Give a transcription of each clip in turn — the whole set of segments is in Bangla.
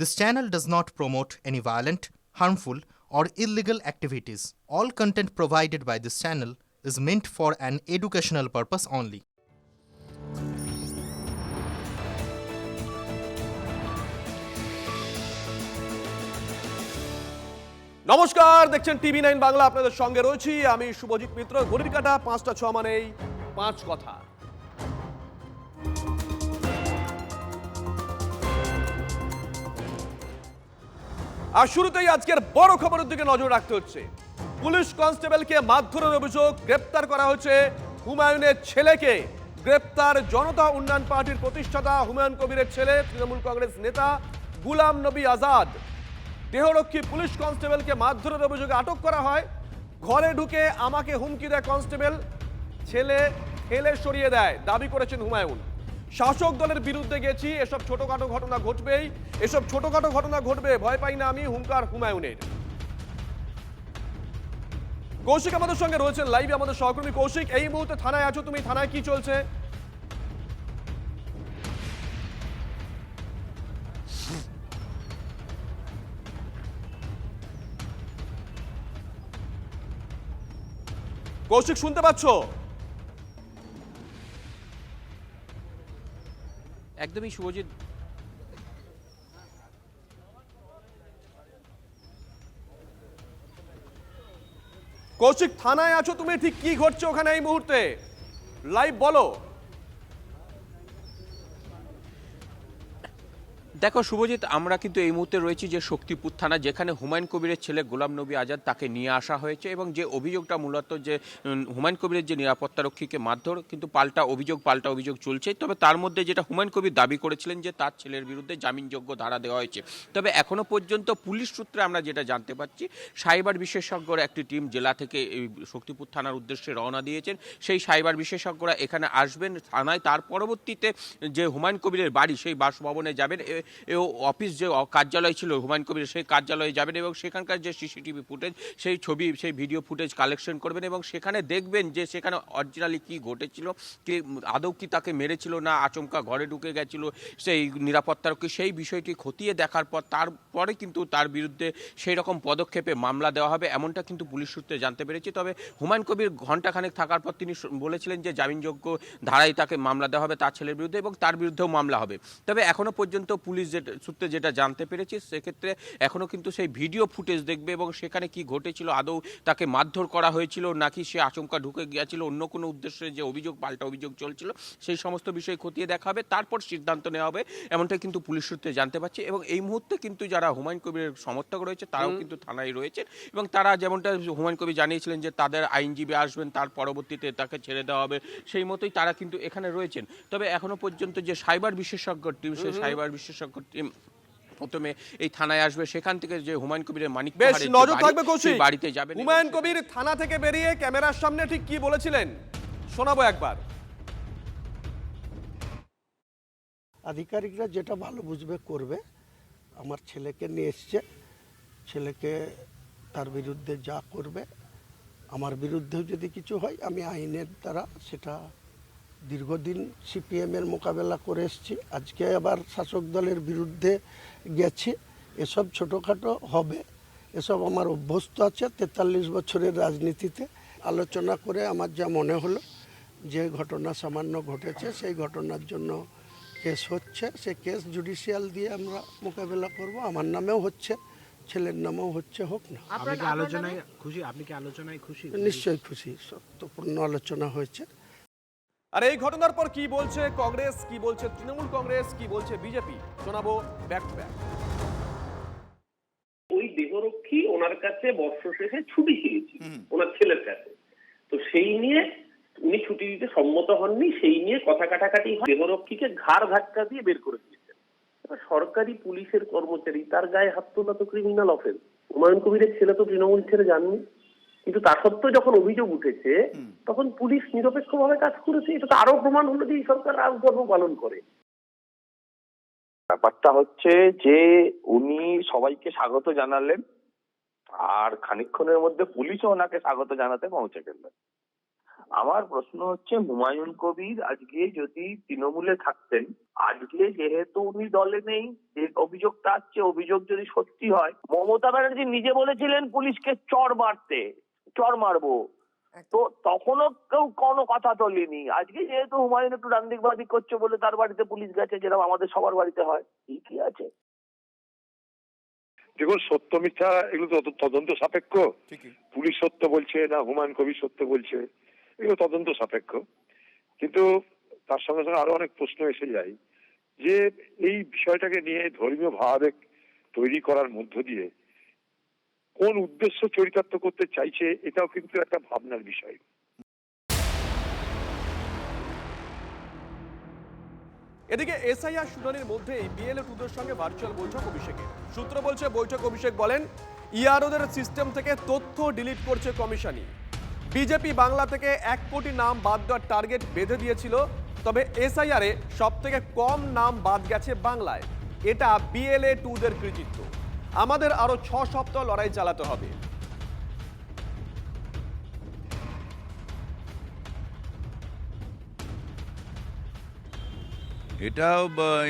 This channel does not promote any violent, harmful, or illegal activities. All content provided by this channel is meant for an educational purpose only. নমস্কার, দেখছেন টিভি9 বাংলা। আপনাদের সঙ্গে রয়েছি আমি শুভজিৎ মিত্র। ঘড়ির কাঁটা ৫টা ৬ মানেই ৫ কথা। আর শুরুতেই আজকের বড় খবরের দিকে নজর রাখতে হচ্ছে। পুলিশ কনস্টেবলকে মারধরের অভিযোগ, গ্রেপ্তার করা হয়েছে হুমায়ুনের ছেলেকে। গ্রেপ্তার জনতা উন্নয়ন পার্টির প্রতিষ্ঠাতা হুমায়ুন কবিরের ছেলে, তৃণমূল কংগ্রেস নেতা গুলাম নবী আজাদ। দেহরক্ষী পুলিশ কনস্টেবলকে মারধরের অভিযোগে আটক করা হয়। ঘরে ঢুকে আমাকে হুমকি দেয় কনস্টেবল, ছেলে ঠেলে সরিয়ে দেয়, দাবি করেছেন হুমায়ুন। শাসক দলের বিরুদ্ধে গেছি, এসব ছোটখাটো ঘটনা ঘটবেই, এসব ছোটখাটো ঘটনা ঘটবে, ভয় পাই না আমি, হুঙ্কার হুমায়ুনের। কৌশিক আমাদের সঙ্গে রয়েছেন লাইভে, আমাদের সহকর্মী কৌশিক। এই মুহূর্তে থানায় আছো তুমি, থানায় কি চলছে? কৌশিক শুনতে পাচ্ছ? একদমই শুভজিৎ, কৌশিক থানায় আছো তুমি, ঠিক কি ঘটছে ওখানে এই মুহূর্তে? লাইভ বলো। দেখো শুভজিৎ, আমরা কিন্তু এই মুহূর্তে রয়েছি যে শক্তিপুর থানা, যেখানে হুমায়ুন কবিরের ছেলে গোলাম নবী আজাদ তাকে নিয়ে আসা হয়েছে, এবং যে অভিযোগটা মূলত যে হুমায়ুন কবিরের যে নিরাপত্তারক্ষীকে মারধর, কিন্তু পাল্টা অভিযোগ চলছে। তবে তার মধ্যে যেটা হুমায়ুন কবির দাবি করেছিলেন যে তার ছেলের বিরুদ্ধে জামিনযোগ্য ধারা দেওয়া হয়েছে। তবে এখনো পর্যন্ত পুলিশ সূত্রে আমরা যেটা জানতে পারছি, সাইবার বিশেষজ্ঞর একটি টিম জেলা থেকে এই শক্তিপুর থানার উদ্দেশ্যে রওনা দিয়েছেন। সেই সাইবার বিশেষজ্ঞরা এখানে আসবেন থানায়, তার পরবর্তীতে যে হুমায়ুন কবিরের বাড়ি সেই বাসভবনে যাবেন, অফিস যে কার্যালয় ছিল হুমায়ুন কবির, সেই কার্যালয়ে যাবেন এবং সেখানকার যে সিসিটিভি ফুটেজ, সেই ছবি, সেই ভিডিও ফুটেজ কালেকশন করবেন এবং সেখানে দেখবেন যে সেখানে অরিজিনালি কি ঘটেছিল, কি আদৌ কি তাকে মেরেছিল না আচমকা ঘরে ঢুকে গেছিল সেই নিরাপত্তারক্ষী, সেই বিষয়টি খতিয়ে দেখার পর তারপরে কিন্তু তার বিরুদ্ধে সেই রকম পদক্ষেপে মামলা দেওয়া হবে, এমনটা কিন্তু পুলিশ সূত্রে জানতে পেরেছি। তবে হুমায়ুন কবির ঘণ্টাখানেক থাকার পর তিনি বলেছিলেন যে জামিনযোগ্য ধারায় তাকে মামলা দেওয়া হবে তার ছেলের বিরুদ্ধে, এবং তার বিরুদ্ধেও মামলা হবে। তবে এখনো পর্যন্ত পুলিশ সূত্রে যেটা জানতে পেরেছি, সেক্ষেত্রে এখনো কিন্তু সেই ভিডিও ফুটেজ দেখবে এবং সেখানে কি ঘটেছিল, আদৌ তাকে মারধর করা হয়েছিল নাকি সে আচমকা ঢুকে গিয়েছিল অন্য কোনো উদ্দেশ্যে, যে পাল্টা অভিযোগ চলছিল, সেই সমস্ত বিষয় খতিয়ে দেখা হবে, তারপর সিদ্ধান্ত নেওয়া হবে, এমনটাই কিন্তু পুলিশ সূত্রে জানতে পারছি। এবং এই মুহূর্তে কিন্তু যারা হুমায়ুন কবিরের সমর্থক রয়েছে তারাও কিন্তু থানায় রয়েছে, এবং তারা যেমনটা হুমায়ুন কবির জানিয়েছিলেন যে তাদের আইনজীবী আসবেন, তার পরবর্তীতে তাকে ছেড়ে দেওয়া হবে, সেই মতোই তারা কিন্তু এখানে রয়েছেন। তবে এখনো পর্যন্ত যে সাইবার বিশেষজ্ঞ টিম, সেই সাইবার বিশেষজ্ঞ টিম প্রথমে এই থানায় আসবে, সেখান থেকে যে হুমায়ুন কবিরের মানিক বেশ নজর থাকবে কৌশিক, বাড়িতে যাবেন। হুমায়ুন কবির থানা থেকে বেরিয়ে ক্যামেরার সামনে ঠিক কি বলেছিলেন শোনাবো একবার। আধিকারিকরা যেটা ভালো বুঝবে করবে। আমার ছেলেকে নিয়ে এসছে, ছেলেকে তার বিরুদ্ধে যা করবে, আমার বিরুদ্ধেও যদি কিছু হয় আমি আইনের দ্বারা সেটা, দীর্ঘদিন সিপিএমের মোকাবেলা করে এসেছি, আজকে আবার শাসক দলের বিরুদ্ধে গেছি, এসব ছোটোখাটো হবে, এসব আমার অভ্যস্ত আছে 43 বছরের রাজনীতিতে। আলোচনা করে আমার যা মনে হলো যে ঘটনা সামান্য ঘটেছে, সেই ঘটনার জন্য কেস হচ্ছে, সে কেস জুডিশিয়াল দিয়ে আমরা মোকাবেলা করব। আমার নামেও হচ্ছে, ছেলের নামেও হচ্ছে, হোক না। আপনি কি আলোচনায় খুশি? আপনি কি আলোচনায় খুশি? নিশ্চয়ই খুশি, সত্যপূর্ণ আলোচনা হয়েছে। আর এই ঘটনার পর কি বলছে কংগ্রেস, কি বলছে তৃণমূল কংগ্রেস, কি বলছে বিজেপি, শোনাবো ব্যাক টু ব্যাক। ওই দেহরক্ষী ওনার কাছে বর্ষ শেষে ছুটি চেয়েছি ওনার ছেলের কাছে, তো সেই নিয়ে উনি ছুটি দিতে সম্মত হননি, সেই নিয়ে কথা কাটাকাটি হয়, দেহরক্ষীকে ঘাড় ধাক্কা দিয়ে বের করে দিয়েছেন। এবার সরকারি পুলিশের কর্মচারী, তার গায়ে হাত তোলা তো ক্রিমিনাল অফেন্স। হুমায়ুন কবিরের ছেলে তো তৃণমূল ছেড়ে যাননি, কিন্তু তা সত্ত্বেও যখন অভিযোগ উঠেছে তখন পুলিশ নিরপেক্ষভাবে কাজ করেছে। এটা তো আরো প্রমাণ হলো যে এই সরকার রাজধর্ম পালন করে। ব্যাপারটা হচ্ছে যে উনি সবাইকে স্বাগত জানালেন, আর খানিকক্ষণের মধ্যে পুলিশও ওনাকে স্বাগত জানাতে পৌঁছে গেলেন। আমার প্রশ্ন হচ্ছে, হুমায়ুন কবির আজকে যদি তৃণমূলে থাকতেন, আজকে যেহেতু উনি দলে নেই, যে অভিযোগটা আসছে, অভিযোগ যদি সত্যি হয়, মমতা ব্যানার্জি নিজে বলেছিলেন পুলিশকে চর মারবো, তো তখনও কেউ কোনো কথা তোলেনি। আজকে যেহেতু হুমায়ুন একটু ডান্দিক বাদিক করছে বলে তার বাড়িতে পুলিশ গেছে, যেরকম আমাদের সবার বাড়িতে হয়, কি আছে? দেখুন, সত্য মিথ্যা এগুলো তো তদন্ত সাপেক্ষ। পুলিশ সত্য বলছে না হুমায়ুন কবির সত্য বলছে, এগুলো তদন্ত সাপেক্ষ। কিন্তু তার সঙ্গে সঙ্গে আরো অনেক প্রশ্ন এসে যায় যে এই বিষয়টাকে নিয়ে ধর্মীয় ভাবাবেগ তৈরি করার মধ্য দিয়ে কোন উদ্দেশ্য চরিতার্থ করতে চাইছে, এটাও কিন্তু একটা ভাবনার বিষয়। এদিকে এসআইআর শুনানির মধ্যেই বিএলও 2 সঙ্গে ভার্চুয়াল বৈঠক অভিষেকের। সূত্র বলছে বৈঠক অভিষেক বলেন ইআরওদের সিস্টেম থেকে তথ্য ডিলিট করছে কমিশনই। বিজেপি বাংলা থেকে 1 কোটি নাম বাদ দেওয়ার টার্গেট বেঁধে দিয়েছিল, তবে এসআইআরে সব থেকে কম নাম বাদ গেছে বাংলায়। এটা বিএলএ 2 কৃতিত্ব। আমাদের আরো 6 সপ্তাহ লড়াই চালাতে হবে। এটাও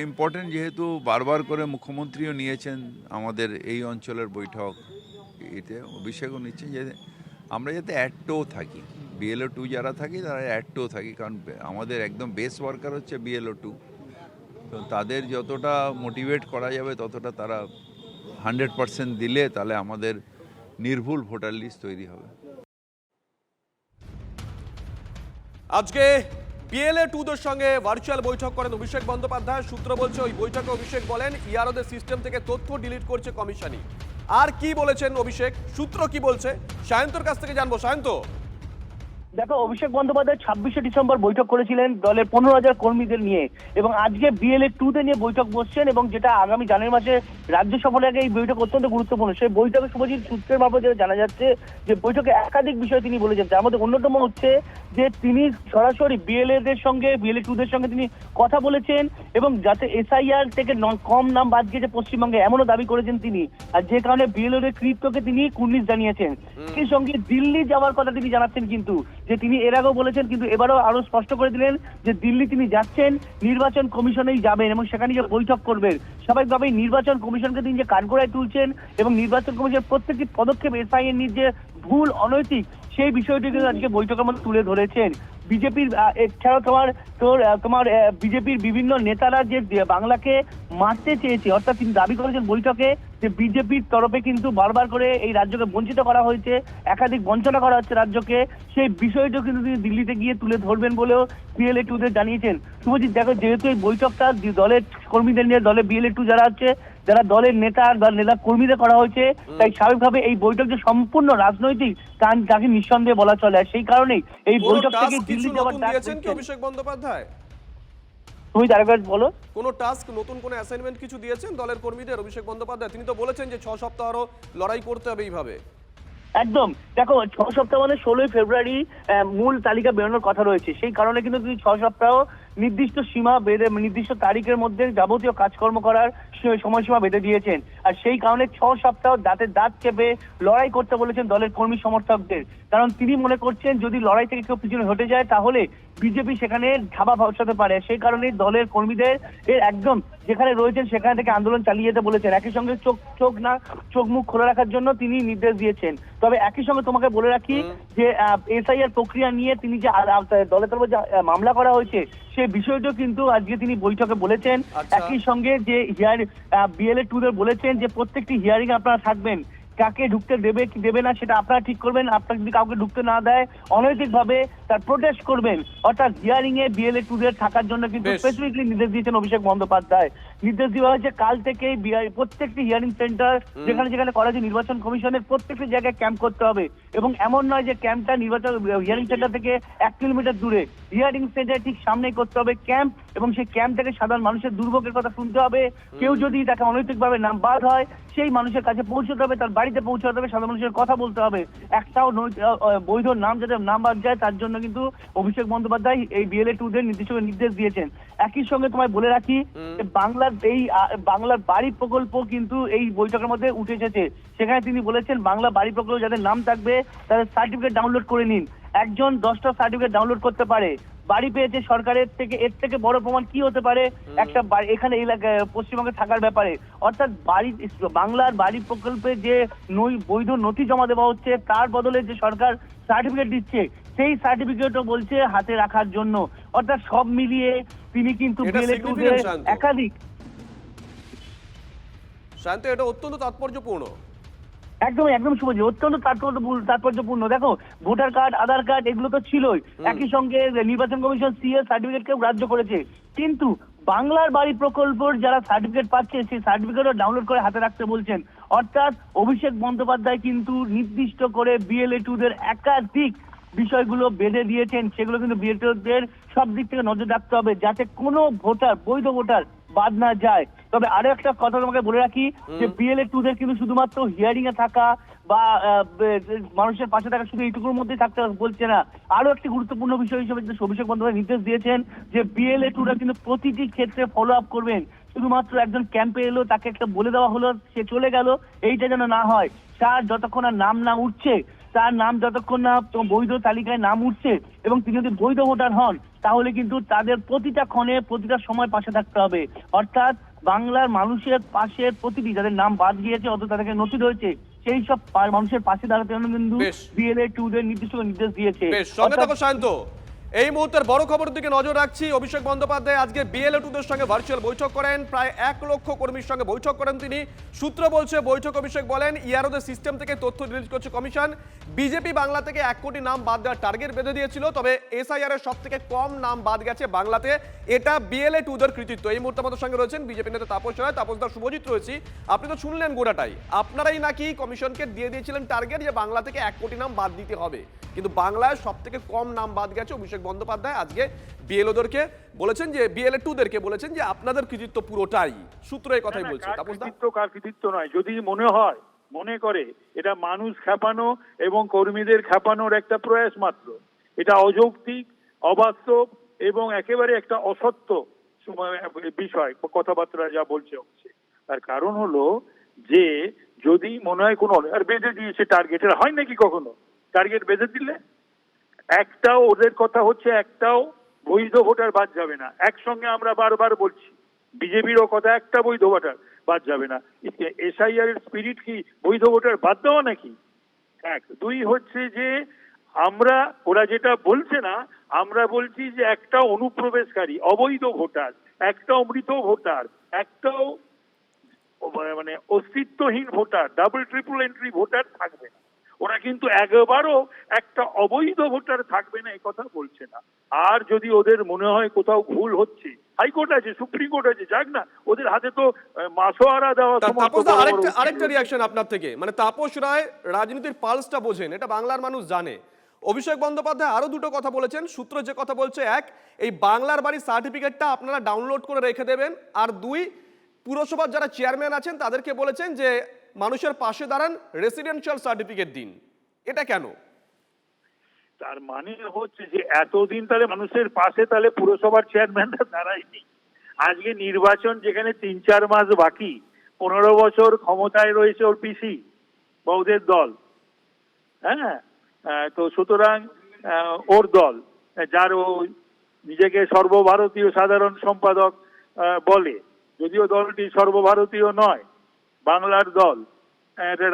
ইম্পর্টেন্ট, যেহেতু বারবার করে মুখ্যমন্ত্রীও নিয়েছেন আমাদের এই অঞ্চলের বৈঠক, এতে অভিষেকও নিচ্ছেন যে আমরা যাতে অ্যাক্টও থাকি, বিএলও 2 যারা থাকি তারা অ্যাক্টও থাকি, কারণ আমাদের একদম বেস ওয়ার্কার হচ্ছে বিএলও 2, তো তাদের যতটা মোটিভেট করা যাবে ততটা তারা 100% দিলে তাহলে আমাদের নির্ভুল ভোটার লিস্ট তৈরি হবে। আজকে বিএলএ 2 সঙ্গে ভার্চুয়াল বৈঠক করেন অভিষেক বন্দ্যোপাধ্যায়। সূত্র বলছে ওই বৈঠকে অভিষেক বলেন ইআরওদের সিস্টেম থেকে তথ্য ডিলিট করছে কমিশনই। আর কি বলেছেন অভিষেক, সূত্র কি বলছে, সায়ন্তর কাছ থেকে জানবো। সায়ন্ত, দেখো, অভিষেক বন্দ্যোপাধ্যায় 26শে ডিসেম্বর বৈঠক করেছিলেন দলের 15,000 কর্মীদের নিয়ে, এবং আজকে বিএলএ 2 নিয়ে বৈঠক বসছেন, এবং যেটা আগামী জানুয়ারি মাসে রাজ্য সফরের আগে এই বৈঠক অত্যন্ত গুরুত্বপূর্ণ। সেই বৈঠকে শুভজিৎ সূত্রের মারফত যেটা জানা যাচ্ছে যে বৈঠকে একাধিক বিষয় তিনি বলেছেন, তার মধ্যে অন্যতম হচ্ছে যে তিনি সরাসরি বিএলএ 2 সঙ্গে তিনি কথা বলেছেন, এবং যাতে এসআইআর থেকে কম নাম বাদ গিয়েছে পশ্চিমবঙ্গে এমনও দাবি করেছেন তিনি, আর যে কারণে বিএলএ এর কৃত্যকে তিনি কুর্নিশ জানিয়েছেন। সেই সঙ্গে দিল্লি যাওয়ার কথা তিনি জানাচ্ছেন, কিন্তু যে তিনি এর আগেও বলেছেন, কিন্তু এবারও আরো স্পষ্ট করে দিলেন যে দিল্লি তিনি যাচ্ছেন, নির্বাচন কমিশনেই যাবেন এবং সেখানে যে বৈঠক করবেন। স্বাভাবিকভাবেই নির্বাচন কমিশনকে তিনি যে কাঠগড়ায় তুলছেন এবং নির্বাচন কমিশনের প্রত্যেকটি পদক্ষেপ এসআইএর যে ভুল, অনৈতিক, সেই বিষয়টি কিন্তু আজকে বৈঠকের মধ্যে তুলে ধরেছেন। বিজেপির এছাড়াও তোমার বিজেপির বিভিন্ন নেতারা যে বাংলাকে মারতে চেয়েছে, অর্থাৎ তিনি দাবি করেছেন বৈঠকে যে বিজেপির তরফে কিন্তু বারবার করে এই রাজ্যকে বঞ্চিত করা হয়েছে, একাধিক বঞ্চনা করা হচ্ছে রাজ্যকে, সেই বিষয়টা কিন্তু তিনি দিল্লিতে গিয়ে তুলে ধরবেন বলেও বিএলএ 2 জানিয়েছেন। শুভজিৎ, দেখো, যেহেতু এই বৈঠকটা দলের কর্মীদের নিয়ে, দলের বিএলএ 2 যারা হচ্ছে, যারা দলের নেতা কর্মীদের করা হয়েছে, তাই স্বাভাবিকভাবে এই বৈঠক যে সম্পূর্ণ রাজনৈতিক তাকে নিঃসন্দেহে বলা চলে। আর সেই কারণেই এই বৈঠক থেকে দিল্লি যাওয়ার ডাক দিয়েছেন কি অভিষেক বন্দ্যোপাধ্যায়? তুমি আরেকবার বলো। কোনো টাস্ক, নতুন কোনো অ্যাসাইনমেন্ট কিছু দিয়েছেন দলের কর্মীদের অভিষেক বন্দ্যোপাধ্যায়? তিনি তো বলেছেন যে 6 সপ্তাহ আরো লড়াই করতে হবে এইভাবে। একদম, দেখো, 6 সপ্তাহ মানে 16 ফেব্রুয়ারি মূল তালিকা বেরোনোর কথা রয়েছে। সেই কারণে কিন্তু তিনি 6 সপ্তাহ নির্দিষ্ট সীমা বেঁধে, নির্দিষ্ট তারিখের মধ্যে যাবতীয় কাজকর্ম করার সময়সীমা বেঁধে দিয়েছেন। আর সেই কারণে 6 সপ্তাহ দাঁত চেপে লড়াই করতে বলেছেন দলের কর্মী সমর্থকদের, কারণ তিনি মনে করছেন যদি লড়াই থেকে কেউ পিছনে হটে যায় তাহলে বিজেপি সেখানে ধাবা বসাতে পারে। সেই কারণে দলের কর্মীদের একদম যেখানে রয়েছেন সেখান থেকে আন্দোলন চালিয়ে যেতে বলেছেন। একই সঙ্গে চোখ মুখ খোলা রাখার জন্য তিনি নির্দেশ দিয়েছেন। তবে একই সঙ্গে তোমাকে বলে রাখি যে এসআইআর প্রক্রিয়া নিয়ে তিনি যে দলের তরফে যে মামলা করা হয়েছে সেই বিষয়টাও কিন্তু আজকে তিনি বৈঠকে বলেছেন। একই সঙ্গে যে বিএলএ 2 বলেছেন যে প্রত্যেকটি হিয়ারিং আপনারা থাকবেন, কাকে ঢুকতে দেবে কি দেবে না সেটা আপনারা ঠিক করবেন। আপনারা যদি কাউকে ঢুকতে না দেয় অনৈতিক ভাবে তার প্রোটেস্ট করবেন। অর্থাৎ হিয়ারিং এ বিএলএ 2 থাকার জন্য কিন্তু স্পেসিফিকলি নির্দেশ দিয়েছেন অভিষেক বন্দ্যোপাধ্যায়। নির্দেশ দেওয়া হয়েছে কাল থেকেই প্রত্যেকটি হিয়ারিং সেন্টার যেখানে করা হয়েছে নির্বাচন কমিশনের প্রত্যেকটি জায়গায় ক্যাম্প করতে হবে, এবং এমন নয় যে ক্যাম্পটা নির্বাচন হিয়ারিং সেন্টার থেকে 1 কিলোমিটার দূরে, হিয়ারিং সেন্টার ঠিক সামনেই করতে হবে ক্যাম্প, এবং সেই ক্যাম্প থেকে সাধারণ মানুষের দুর্ভোগের কথা শুনতে হবে। কেউ যদি তাকে অনৈতিকভাবে নাম বাদ হয় সেই মানুষের কাছে পৌঁছতে হবে, তার বাড়িতে পৌঁছতে হবে, সাধারণ মানুষের কথা বলতে হবে। একটাও বৈধ নাম যাতে নাম বাদ যায় তার জন্য কিন্তু অভিষেক বন্দ্যোপাধ্যায় এই বিএলএ 2 নির্দেশ দিয়েছেন। একই সঙ্গে তোমায় বলে রাখি বাংলার বাড়ি প্রকল্প কিন্তু এই বৈঠকের মধ্যে উঠে এসেছে। সেখানে তিনি বলেছেন বাংলা বাড়ি প্রকল্প যাদের নাম থাকবে তাদের সার্টিফিকেট ডাউনলোড করে নিন। একজন 10টা সার্টিফিকেট ডাউনলোড করতে পারে, বাড়ি পেয়েছে সরকারের থেকে, এর থেকে বড় প্রমাণ কি হতে পারে একটা এখানে এলাকায় পশ্চিমবঙ্গে থাকার ব্যাপারে? অর্থাৎ বাংলার বাড়ি প্রকল্পে যে বৈধ নথি জমা দেওয়া হচ্ছে তার বদলে যে সরকার সার্টিফিকেট দিচ্ছে সেই সার্টিফিকেটও বলছে হাতে রাখার জন্য। অর্থাৎ সব মিলিয়ে তিনি কিন্তু একাধিক শান্ত, এটা অত্যন্ত তাৎপর্যপূর্ণ। একদম শুভজি, অত্যন্ত তাৎপর্যপূর্ণ। দেখো, ভোটার কার্ড, আধার কার্ড এগুলো তো ছিলই, একই সঙ্গে নির্বাচন কমিশন সিএ সার্টিফিকেটকেও গ্রাহ্য করেছে, কিন্তু বাংলার বাড়ি প্রকল্পের যারা সার্টিফিকেট পাচ্ছে সেই সার্টিফিকেটও ডাউনলোড করে হাতে রাখতে বলছেন। অর্থাৎ অভিষেক বন্দ্যোপাধ্যায় কিন্তু নির্দিষ্ট করে BLA-2দের একাধিক বিষয়গুলো বেঁধে দিয়েছেন, সেগুলো কিন্তু BLA-2দের সব দিক থেকে নজর রাখতে হবে যাতে কোনো ভোটার, বৈধ ভোটার বাদ না যায়। তবে আরো একটা কথা তোমাকে বলে রাখি যে BLA-2দের কিন্তু শুধুমাত্র হিয়ারিং এ থাকা বা মানুষের পাশে থাকা শুধু এইটুকুর মধ্যেই থাকতে বলছে না, আরো একটি গুরুত্বপূর্ণ বিষয় হিসেবে অভিষেক বন্দ্যোপাধ্যায় নির্দেশ দিয়েছেন যে BLA-2রা কিন্তু প্রতিটি ক্ষেত্রে ফলো আপ করবেন। শুধুমাত্র একজন ক্যাম্পে এলো, তাকে একটা বলে দেওয়া হলো, সে চলে গেল, এইটা যেন না হয়। তার যতক্ষণ না নাম না উঠছে, তার নাম যতক্ষণ না বৈধ তালিকায় নাম উঠছে এবং তিনি যদি বৈধ ভোটার হন, তাহলে কিন্তু তাদের প্রতিটা ক্ষণে প্রতিটা সময় পাশে থাকতে হবে। অর্থাৎ বাংলার মানুষের পাশে প্রতিটি যাদের নাম বাদ গিয়েছে অথবা তাদেরকে নথি রয়েছে সেই সব মানুষের পাশে দাঁড়াতে কিন্তু BLA-2দের নির্দিষ্ট নির্দেশ দিয়েছে। সঙ্গে থাকো শান্ত। এই মুহূর্তের বড় খবরের দিকে নজর রাখছি। অভিষেক বন্দ্যোপাধ্যায় আজকে BLA-2দের সঙ্গে ভার্চুয়াল বৈঠক করেন, প্রায় 1 লক্ষ কর্মীর সঙ্গে বৈঠক করেন তিনি। সূত্র বলছে বৈঠক অভিষেক বলেন ইয়ারোদের সিস্টেম থেকে তথ্য রিলিজ করছে কমিশন। বিজেপি বাংলা থেকে 1 কোটি নাম বাদ দেওয়ার টার্গেট বেঁধে দিয়েছিল, তবে SIR এর সব থেকে কম নাম বাদ গেছে বাংলাতে। এটা BLA-2দের কৃতিত্ব। এই মুহূর্তে আমাদের সঙ্গে রয়েছেন বিজেপি নেতা তাপস রায়, তাপসদা, শুভজিৎ রয়েছি। আপনি তো শুনলেন গোটাটাই, আপনারাই নাকি কমিশনকে দিয়ে দিয়েছিলেন টার্গেট যে বাংলা থেকে 1 কোটি নাম বাদ দিতে হবে, কিন্তু বাংলায় সব থেকে কম নাম বাদ গেছে। অভিষেক বন্দ্যোপাধ্যায় আজকে BLO-দেরকে বলেছেন যে BLA-2দেরকে বলেছেন যে আপনাদের কৃতিত্ব পুরোটাই। সূত্র এই কথাই বলছে। কার কৃতিত্ব নয়, যদি মনে করে এটা মানুষ খেপানো এবং কর্মীদের খেপানোর একটা প্রয়াস মাত্র, এটা অযৌক্তিক, অবাস্তব এবং একেবারে একটা অসত্য বিষয় কথাবার্তা যা বলছে। তার কারণ হলো যে যদি মনে হয় কোনো বেঁধে দিয়েছে টার্গেটের, হয় নাকি কখনো টার্গেট বেঁধে দিলে একটাও, ওদের কথা হচ্ছে একটাও বৈধ ভোটার বাদ যাবে না। একসঙ্গে আমরা বারবার বলছি, বিজেপিরও কথা, একটা বৈধ ভোটার বাদ যাবে না। SIR এর স্পিরিট কি বৈধ ভোটার বাদ দেওয়া নাকি? এক। দুই হচ্ছে যে আমরা, ওরা যেটা বলছে না, আমরা বলছি যে একটা অনুপ্রবেশকারী, অবৈধ ভোটার, একটাও মৃত ভোটার, একটাও মানে অস্তিত্বহীন voter, double triple entry voter থাকবে না। ওরা কিন্তু একবারও একটা অবৈধ ভোটার থাকবে না, এই কথা বলছে না। আর যদি ওদের মনে হয় কোথাও ভুল হচ্ছে, হাইকোর্ট আছে, সুপ্রিম কোর্ট আছে, যাক না, ওদের হাতে তো মাসোয়ারা দেওয়া। আরেকটা রিঅ্যাকশন আপনার থেকে, মানে তাপস রায় রাজনীতির পালসটা বোঝেন, এটা বাংলার মানুষ জানে। অভিষেক বন্দ্যোপাধ্যায় আরো দুটো কথা বলেছেন। সূত্র যে কথা বলছে, এক, এই বাংলার বাড়ির সার্টিফিকেটটা আপনারা ডাউনলোড করে রেখে দেবেন, আর দুই, পুরসভার যারা চেয়ারম্যান আছেন তাদেরকে বলেছেন যে মানুষের পাশে দাঁড়ান, রেসিডেন্সিয়াল সার্টিফিকেট দিন। এটা কেন? তার মানে হচ্ছে যে এতদিন তাহলে মানুষের পাশে তাহলে পুরসভার চেয়ারম্যানরা দাঁড়ায়নি। আজকে নির্বাচন যেখানে 3-4 মাস বাকি, 15 বছর ক্ষমতায় রয়েছে ওর পিসি বা ওদের দল, হ্যাঁ, তো সুতরাং ওর দল, যার ও নিজেকে সর্বভারতীয় সাধারণ সম্পাদক বলে, যদিও দলটি সর্বভারতীয় নয়, বাংলার দল,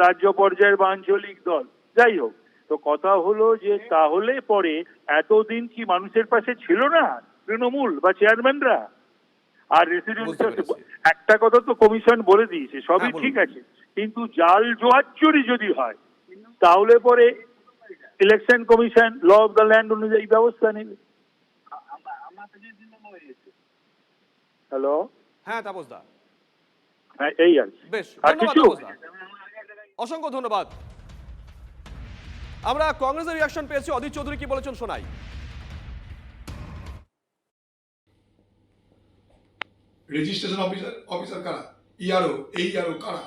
রাজ্য পর্যায়ের বা আঞ্চলিক দল, যাই হোক। তো কথা হলো যে তাহলে পরে এতদিন কি মানুষের পাশে ছিল না তৃণমূল বা চেয়ারম্যানরা? আর রেসিডেন্সিয়াল একটা কথা তো কমিশন বলে দিয়েছে, সবই ঠিক আছে, কিন্তু জাল জোয়াচ্চুরি যদি হয় তাহলে পরে election commission law of the land অনুযায়ী ব্যবস্থা নেবে। হ্যালো, হ্যাঁ তাপস দা, হ্যাঁ এই আর বেশ, আর কিছু। অসংখ্য ধন্যবাদ। আমরা কংগ্রেসের রিঅ্যাকশন পেয়েছি, অধীর চৌধুরী কি বলেছেন শোনাই। রেজিস্ট্রেশন অফিসার কারা? ERO কারা?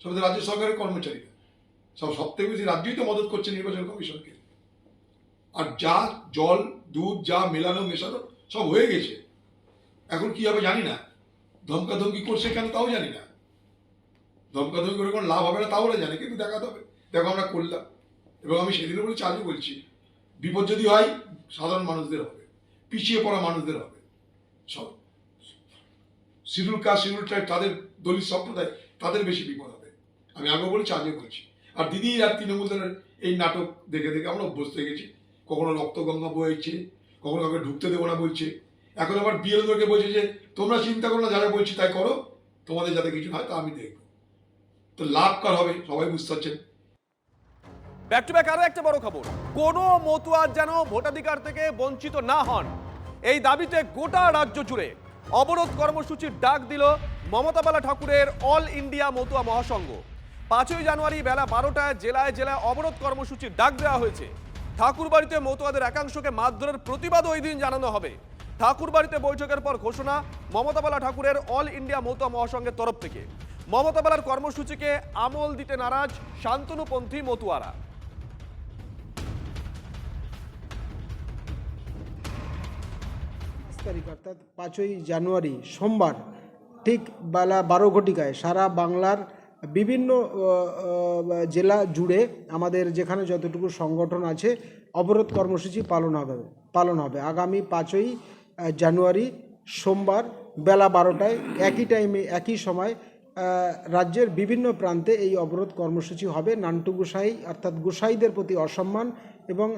সব রাজ্য সরকারের কর্মচারী, সব থেকে বেশি রাজ্যই তো মদত করছে নির্বাচন কমিশনকে। আর যা জল দুধ যা মেলানো মেশানো সব হয়ে গেছে, এখন কি হবে জানি না। ধমকাধমকি করছে কেন তাও জানি না, ধমকাধমকি করে কোনো লাভ হবে না তাও জানি, কিন্তু দেখাতে হবে, দেখো আমরা করলাম। এবং আমি সেদিনও বলেছি, আজও বলছি বিপদ যদি হয় সাধারণ মানুষদের হবে, পিছিয়ে পড়া মানুষদের হবে, সব শিডিউল কাস্ট শিডিউল ট্রাইব তাদের দলিত সম্প্রদায় তাদের বেশি বিপদ হবে। আমি আগেও বলছি আজও বলছি। আর দিদি আর তৃণমূল দলের এই নাটক দেখে দেখে আমরা অভ্যস্ত হয়ে গেছি। কখনো রক্তগঙ্গা বইছে, কখনো কাউকে ঢুকতে দেবো না বলছে, এখন আবার বিএলওদেরকে বলছে যে তোমরা চিন্তা করো না, যা যা বলছি তাই করো, তোমাদের যাতে কিছু হয় তা আমি দেখবো। তো লাভ কার হবে সবাই বুঝতে পারছেন। ব্যাক টু ব্যাক আরো একটা বড় খবর, কোনো মতুয়া যেন ভোটাধিকার থেকে বঞ্চিত না হন, এই দাবিতে গোটা রাজ্য জুড়ে অবরোধ কর্মসূচির ডাক দিল মমতা বালা ঠাকুরের অল ইন্ডিয়া মতুয়া মহাসংঘ। 5ই জানুয়ারি বেলা 12টায় জেলায় জেলায় অবরোধ কর্মসূচির ডাক দেওয়া হয়েছে। ঠাকুরবাড়িতে মতুয়াদের একাংশকে মারধরের প্রতিবাদ ওই দিন জানানো হবে। ঠাকুরবাড়িতে বৈঠকের পর ঘোষণা মমতা বালা ঠাকুরের অল ইন্ডিয়া মতুয়া মহাসংঘের তরফ থেকে। মমতা বালার কর্মসূচিকে আমল দিতে নারাজ শান্তনুপন্থী মতুয়ারা। তারিখ অর্থাৎ 5ই জানুয়ারি সোমবার ঠিক বেলা 12 ঘটিকায় সারা বাংলার বিভিন্ন জেলা জুড়ে আমাদের যেখানে যতটুকু সংগঠন আছে অবরোধ কর্মসূচি পালন হবে আগামী 5ই জানুয়ারি সোমবার বেলা 12টায় একই টাইমে একই সময় রাজ্যের বিভিন্ন প্রান্তে এই অবরোধ কর্মসূচি হবে। নান্টু গোসাই অর্থাৎ গোসাইদের প্রতি অসম্মান এবং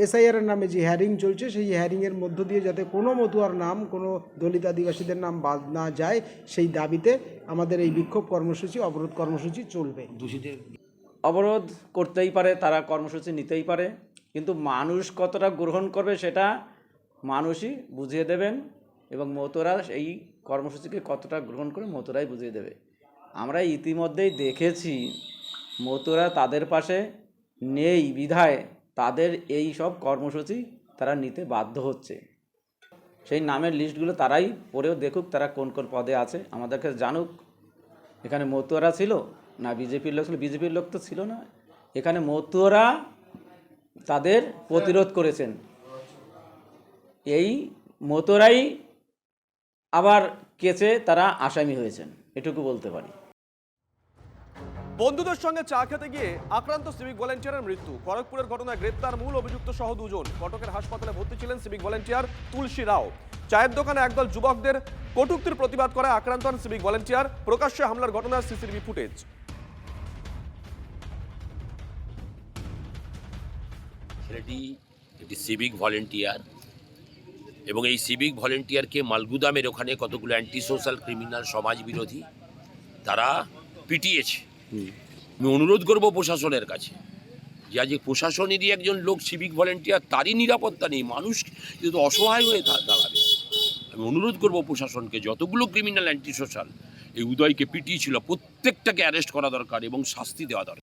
এসআইআর নামে যে হ্যারিং চলছে সেই হ্যারিংয়ের মধ্য দিয়ে যাতে কোনো মতুয়ার নাম, কোনো দলিত আদিবাসীদের নাম বাদ না যায় সেই দাবিতে আমাদের এই বিক্ষোভ কর্মসূচি অবরোধ কর্মসূচি চলবে। অবরোধ করতেই পারে, তারা কর্মসূচি নিতেই পারে, কিন্তু মানুষ কতটা গ্রহণ করবে সেটা মানুষই বুঝিয়ে দেবেন এবং মতুয়ারা এই কর্মসূচিকে কতটা গ্রহণ করে মতুয়ারাই বুঝিয়ে দেবে। আমরা ইতিমধ্যেই দেখেছি মতুয়ারা তাদের পাশে নেই বিধায় তাদের এই সব কর্মসূচি তারা নিতে বাধ্য হচ্ছে। সেই নামের লিস্টগুলো তারাই পড়েও দেখুক তারা কোন কোন পদে আছে, আমাদেরকে জানুক। এখানে মতুয়ারা ছিল না বিজেপির লোক ছিল? বিজেপির লোক তো ছিল না, এখানে মতুয়ারা তাদের প্রতিরোধ করেছেন। এই মতুয়ারাই আবার কেসে তারা আসামি হয়েছেন, এটুকু বলতে পারি। বন্ধুদের সঙ্গে চা খেতে গিয়ে আক্রান্ত সিভিক ভলেন্টিয়ারের মৃত্যু। খড়গপুরের ঘটনায় গ্রেপ্তার মূল অভিযুক্ত সহ 2 জন। কটকের হাসপাতালে ভর্তি ছিলেন সিভিক ভলেন্টিয়ার তুলসী রাও। চায়ের দোকানে একদল যুবকদের কটূক্তির প্রতিবাদ করে আক্রান্ত হন সিভিক ভলেন্টিয়ার। প্রকাশ্যে হামলার ঘটনার সিসিটিভি ফুটেজ। ছেলেটি একটি সিভিক ভলেন্টিয়ার এবং এই সিভিক ভলেন্টিয়ারকে মালগুদামের ওখানে কতগুলো অ্যান্টি সোশ্যাল ক্রিমিনাল সমাজ বিরোধী তারা পিটিয়েছে। আমি অনুরোধ করব প্রশাসনের কাছে যে আজ প্রশাসনেরই একজন লোক সিভিক ভলেন্টিয়ার, তারই নিরাপত্তা নেই, মানুষ কিন্তু অসহায় হয়ে দাঁড়াবে। আমি অনুরোধ করব প্রশাসনকে যতগুলো ক্রিমিনাল অ্যান্টি সোশ্যাল এই উদয়কে পিটিয়েছিল প্রত্যেকটাকে অ্যারেস্ট করা দরকার এবং শাস্তি দেওয়া দরকার।